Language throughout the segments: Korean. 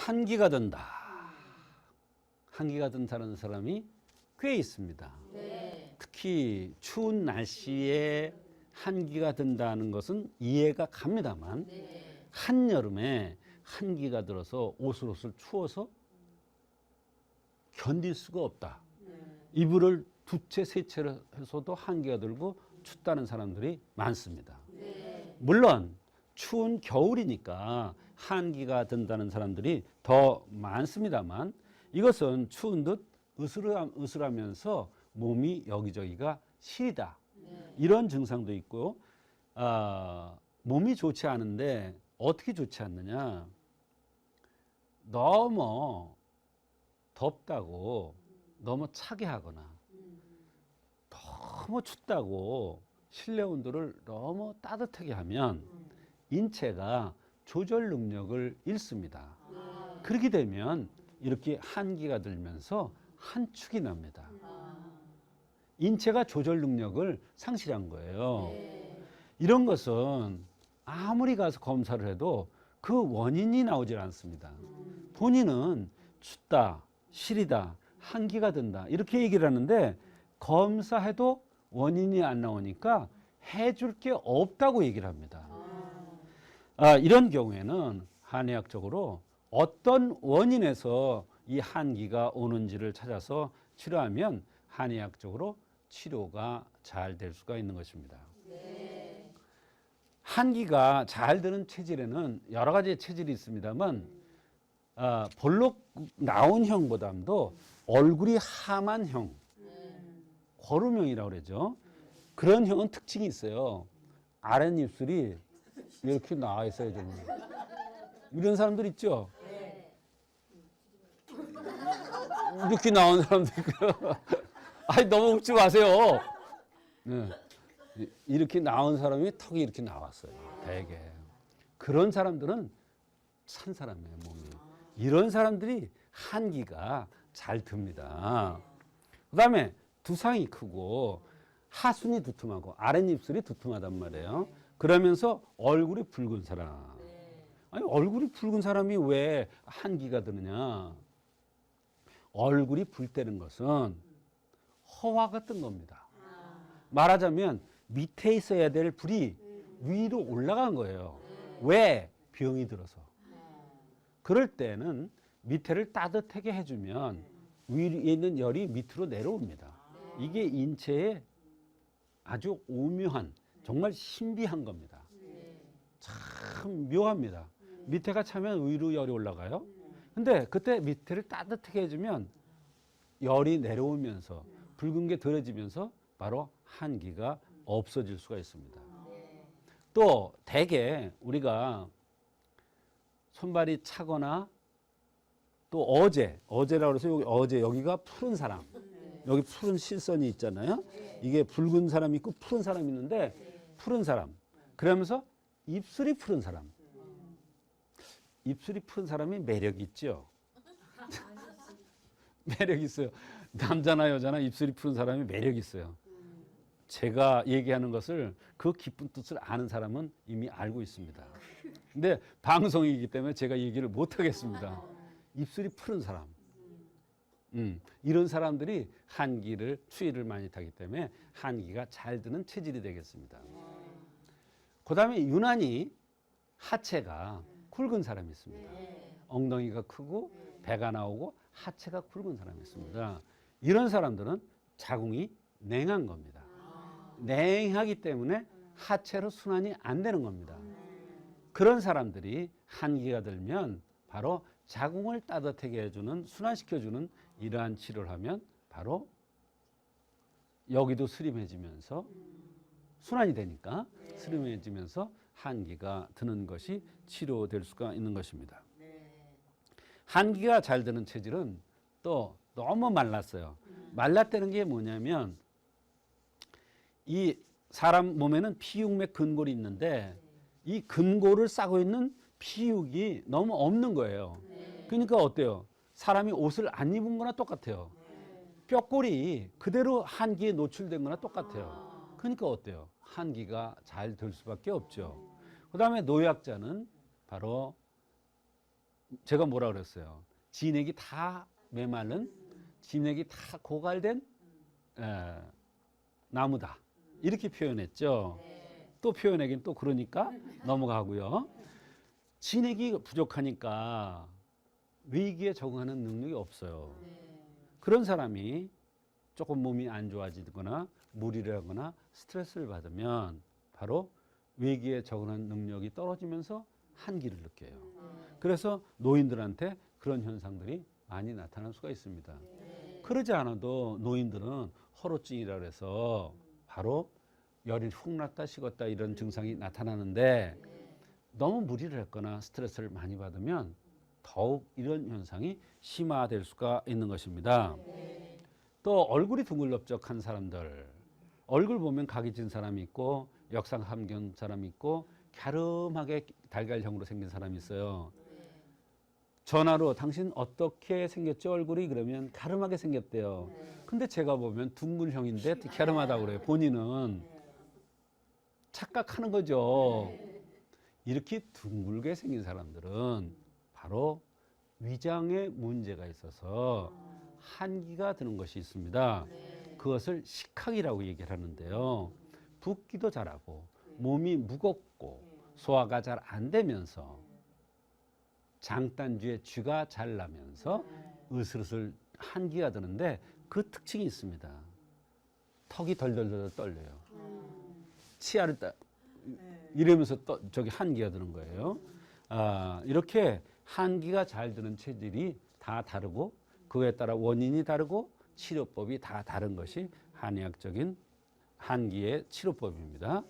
한기가 든다. 한기가 든다는 사람이 꽤 있습니다. 네. 특히 추운 날씨에 한기가 든다는 것은 이해가 갑니다만 네. 한여름에 한기가 들어서 옷을 추워서 견딜 수가 없다. 이불을 두 채, 세 채를 해서도 한기가 들고 춥다는 사람들이 많습니다. 네. 물론 추운 겨울이니까 한기가 든다는 사람들이 더 많습니다만 이것은 추운 듯 으스라면서 몸이 여기저기가 시리다. 이런 증상도 있고 몸이 좋지 않은데 어떻게 좋지 않느냐. 너무 덥다고 너무 차게 하거나 너무 춥다고 실내 온도를 너무 따뜻하게 하면 인체가 조절 능력을 잃습니다. 그렇게 되면 이렇게 한기가 들면서 한축이 납니다. 인체가 조절 능력을 상실한 거예요. 이런 것은 아무리 가서 검사를 해도 그 원인이 나오질 않습니다. 본인은 춥다, 시리다, 한기가 든다 이렇게 얘기를 하는데 검사해도 원인이 안 나오니까 해줄 게 없다고 얘기를 합니다. 이런 경우에는 한의학적으로 어떤 원인에서 이 한기가 오는지를 찾아서 치료하면 한의학적으로 치료가 잘 될 수가 있는 것입니다. 네. 한기가 잘 드는 체질에는 여러 가지 체질이 있습니다만 볼록 나온 형보다도 얼굴이 함한 형, 거름형이라고 그러죠. 그런 형은 특징이 있어요. 아랫입술이 이렇게 나와 있어요. 좀. 이런 사람들 있죠. 이렇게 나온 사람도 있고요. 아니 너무 웃지 마세요. 네. 이렇게 나온 사람이 턱이 이렇게 나왔어요. 되게. 그런 사람들은 찬 사람이에요, 몸이. 이런 사람들이 한기가 잘 듭니다. 그 다음에 두상이 크고 하순이 두툼하고 아랫입술이 두툼하단 말이에요. 그러면서 얼굴이 붉은 사람. 아니 얼굴이 붉은 사람이 왜 한기가 드느냐. 얼굴이 붉다는 것은 허화가 뜬 겁니다. 말하자면 밑에 있어야 될 불이 위로 올라간 거예요. 왜? 병이 들어서. 그럴 때는 밑에를 따뜻하게 해주면 위에 있는 열이 밑으로 내려옵니다. 이게 인체의 아주 오묘한 정말 신비한 겁니다. 참 묘합니다. 밑에가 차면 위로 열이 올라가요. 근데 그때 밑에를 따뜻하게 해주면 열이 내려오면서 붉은 게 덜해지면서 바로 한기가 없어질 수가 있습니다. 또 대개 우리가 손발이 차거나 또 어제라고 해서 여기가 푸른 사람, 여기 푸른 실선이 있잖아요. 이게 붉은 사람이 있고 푸른 사람이 있는데 푸른 사람. 그러면서 입술이 푸른 사람. 입술이 푸른 사람이 매력 있죠. 매력 있어요. 남자나 여자나 입술이 푸른 사람이 매력 있어요. 제가 얘기하는 것을 그 깊은 뜻을 아는 사람은 이미 알고 있습니다. 근데 방송이기 때문에 제가 얘기를 못 하겠습니다. 입술이 푸른 사람. 이런 사람들이 한기를 추위를 많이 타기 때문에 한기가 잘 드는 체질이 되겠습니다. 그 다음에 유난히 하체가 굵은 사람이 있습니다. 엉덩이가 크고 배가 나오고 하체가 굵은 사람이 있습니다. 이런 사람들은 자궁이 냉한 겁니다. 냉하기 때문에 하체로 순환이 안 되는 겁니다. 그런 사람들이 한기가 들면 바로 자궁을 따뜻하게 해주는 순환시켜주는 이러한 치료를 하면 바로 여기도 스림해지면서 순환이 되니까 스림해지면서 한기가 드는 것이 치료될 수가 있는 것입니다. 한기가 잘 드는 체질은 또 너무 말랐어요. 말랐다는 게 뭐냐면 이 사람 몸에는 피육맥 근골이 있는데 이 근골을 싸고 있는 피육이 너무 없는 거예요. 그러니까 어때요? 사람이 옷을 안 입은 거나 똑같아요. 뼈골이 그대로 한기에 노출된 거나 똑같아요. 그러니까 어때요? 한기가 잘 들 수밖에 없죠. 그 다음에 노약자는 바로 제가 뭐라 그랬어요? 진액이 다 메마른, 진액이 다 고갈된 나무다. 이렇게 표현했죠. 또 표현하긴 또 그러니까 넘어가고요. 진액이 부족하니까 위기에 적응하는 능력이 없어요. 그런 사람이 조금 몸이 안 좋아지거나 무리를 하거나 스트레스를 받으면 바로 위기에 적응하는 능력이 떨어지면서 한기를 느껴요. 그래서 노인들한테 그런 현상들이 많이 나타날 수가 있습니다. 그러지 않아도 노인들은 허로증이라 해서 바로 열이 훅 났다 식었다 이런 증상이 나타나는데 너무 무리를 했거나 스트레스를 많이 받으면 더욱 이런 현상이 심화될 수가 있는 것입니다. 또 얼굴이 둥글럽적한 사람들, 얼굴 보면 각이 진 사람이 있고 역상함경 사람이 있고 갸름하게 달걀형으로 생긴 사람이 있어요. 전화로 당신 어떻게 생겼죠 얼굴이? 그러면 갸름하게 생겼대요. 근데 제가 보면 둥글형인데 갸름하다고 그래요. 본인은 착각하는 거죠. 이렇게 둥글게 생긴 사람들은 바로 위장에 문제가 있어서 한기가 드는 것이 있습니다. 그것을 식학이라고 얘기를 하는데요. 붓기도 잘하고 몸이 무겁고 소화가 잘 안 되면서 장단주에 쥐가 잘 나면서 으슬으슬 한기가 드는데 그 특징이 있습니다. 턱이 덜덜덜 떨려요. 치아를 이러면서 저기 한기가 드는 거예요. 이렇게 한기가 잘 드는 체질이 다 다르고 그에 따라 원인이 다르고 치료법이 다 다른 것이 한의학적인 한기의 치료법입니다.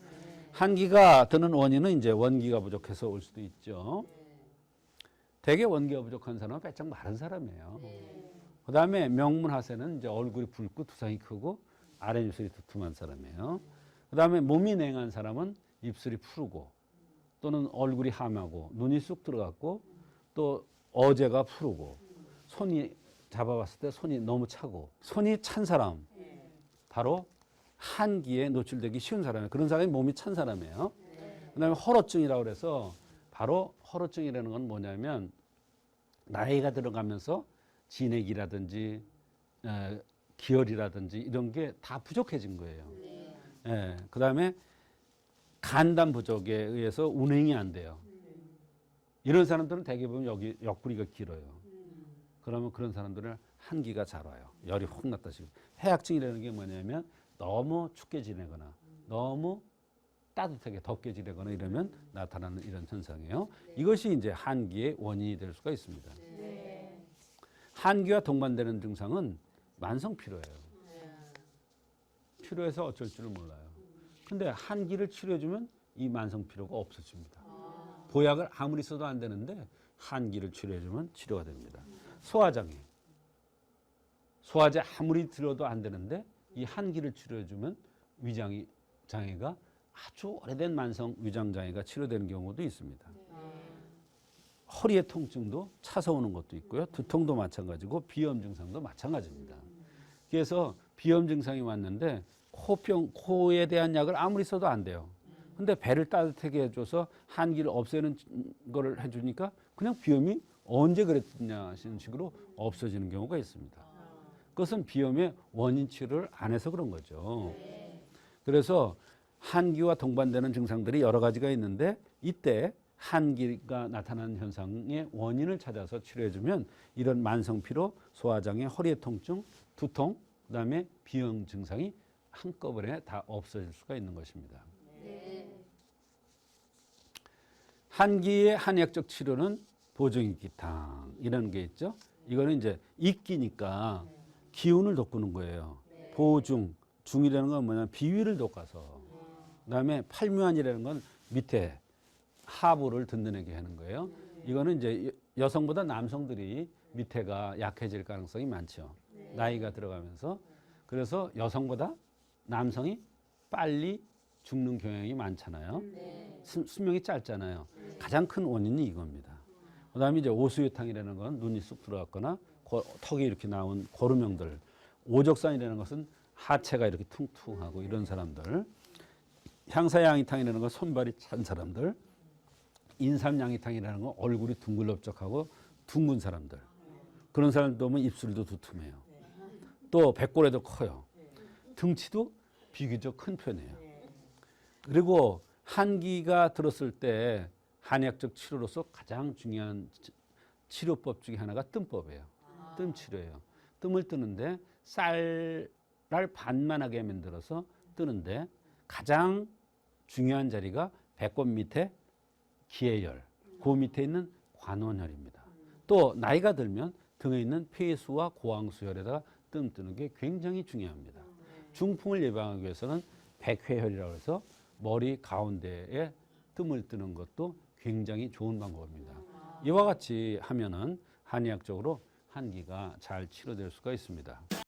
한기가 드는 원인은 이제 원기가 부족해서 올 수도 있죠. 대개 원기가 부족한 사람은 빼짝 마른 사람이에요. 그 다음에 명문하세는 이제 얼굴이 붉고 두상이 크고 아랫입술이 두툼한 사람이에요. 그 다음에 몸이 냉한 사람은 입술이 푸르고 또는 얼굴이 함하고 눈이 쑥 들어갔고 또 어제가 푸르고 손이 잡아봤을 때 손이 너무 차고 손이 찬 사람 바로 한기에 노출되기 쉬운 사람이에요. 그런 사람이 몸이 찬 사람이에요. 그 다음에 허로증이라고 그래서 바로 허로증이라는 건 뭐냐면 나이가 들어가면서 진액이라든지 기혈이라든지 이런 게 다 부족해진 거예요. 그 다음에 간단 부족에 의해서 운행이 안 돼요. 이런 사람들은 대개 보면 여기 옆구리가 길어요. 그러면 그런 사람들은 한기가 잘 와요. 열이 확 났다 싶어요. 해약증이라는 게 뭐냐면 너무 춥게 지내거나 너무 따뜻하게 덥게 지내거나 이러면 나타나는 이런 현상이에요. 이것이 이제 한기의 원인이 될 수가 있습니다. 한기와 동반되는 증상은 만성 피로예요. 피로해서 어쩔 줄을 몰라요. 근데 한기를 치료해주면 이 만성 피로가 없어집니다. 보약을 아무리 써도 안 되는데 한기를 치료해주면 치료가 됩니다. 소화장애. 소화제 아무리 들어도 안 되는데 이 한기를 치료해주면 위장 장애가 아주 오래된 만성 위장 장애가 치료되는 경우도 있습니다. 허리의 통증도 차서 오는 것도 있고요. 두통도 마찬가지고 비염 증상도 마찬가지입니다. 그래서 비염 증상이 왔는데 코에 대한 약을 아무리 써도 안 돼요. 근데 배를 따뜻하게 해줘서 한기를 없애는 거를 해주니까 그냥 비염이 언제 그랬냐 하시는 식으로 없어지는 경우가 있습니다. 그것은 비염의 원인 치료를 안 해서 그런 거죠. 그래서 한기와 동반되는 증상들이 여러 가지가 있는데 이때 한기가 나타나는 현상의 원인을 찾아서 치료해주면 이런 만성 피로, 소화장애, 허리의 통증, 두통, 그다음에 비염 증상이 한꺼번에 다 없어질 수가 있는 것입니다. 한기의 한의학적 치료는 보중익기탕이라는 게 있죠. 이거는 이제 익기니까 기운을 돋구는 거예요. 보중, 중이라는 건 뭐냐면 비위를 돋궈서 그다음에 팔묘안이라는 건 밑에 하부를 든든하게 하는 거예요. 이거는 이제 여성보다 남성들이 밑에가 약해질 가능성이 많죠. 나이가 들어가면서. 그래서 여성보다 남성이 빨리 죽는 경향이 많잖아요. 수명이 짧잖아요. 가장 큰 원인이 이겁니다. 그 다음에 이제 오수유탕이라는 건 눈이 쑥 들어갔거나 턱이 이렇게 나온 고름형들. 오적산이라는 것은 하체가 이렇게 퉁퉁하고 이런 사람들. 향사양이탕이라는 건 손발이 찬 사람들. 인삼양이탕이라는 건 얼굴이 둥글럽적하고 둥근 사람들. 그런 사람들 보면 입술도 두툼해요. 또 배꼽에도 커요. 등치도 비교적 큰 편이에요. 그리고 한기가 들었을 때 한의학적 치료로서 가장 중요한 치료법 중에 하나가 뜸법이에요. 뜸 치료예요. 뜸을 뜨는데 쌀을 반만하게 만들어서 뜨는데 가장 중요한 자리가 배꼽 밑에 기해열, 그 밑에 있는 관원혈입니다. 또 나이가 들면 등에 있는 폐수와 고황수혈에다가 뜸 뜨는 게 굉장히 중요합니다. 중풍을 예방하기 위해서는 백회혈이라고 해서 머리 가운데에 뜸을 뜨는 것도 굉장히 좋은 방법입니다. 이와 같이 하면은 한의학적으로 한기가 잘 치료될 수가 있습니다.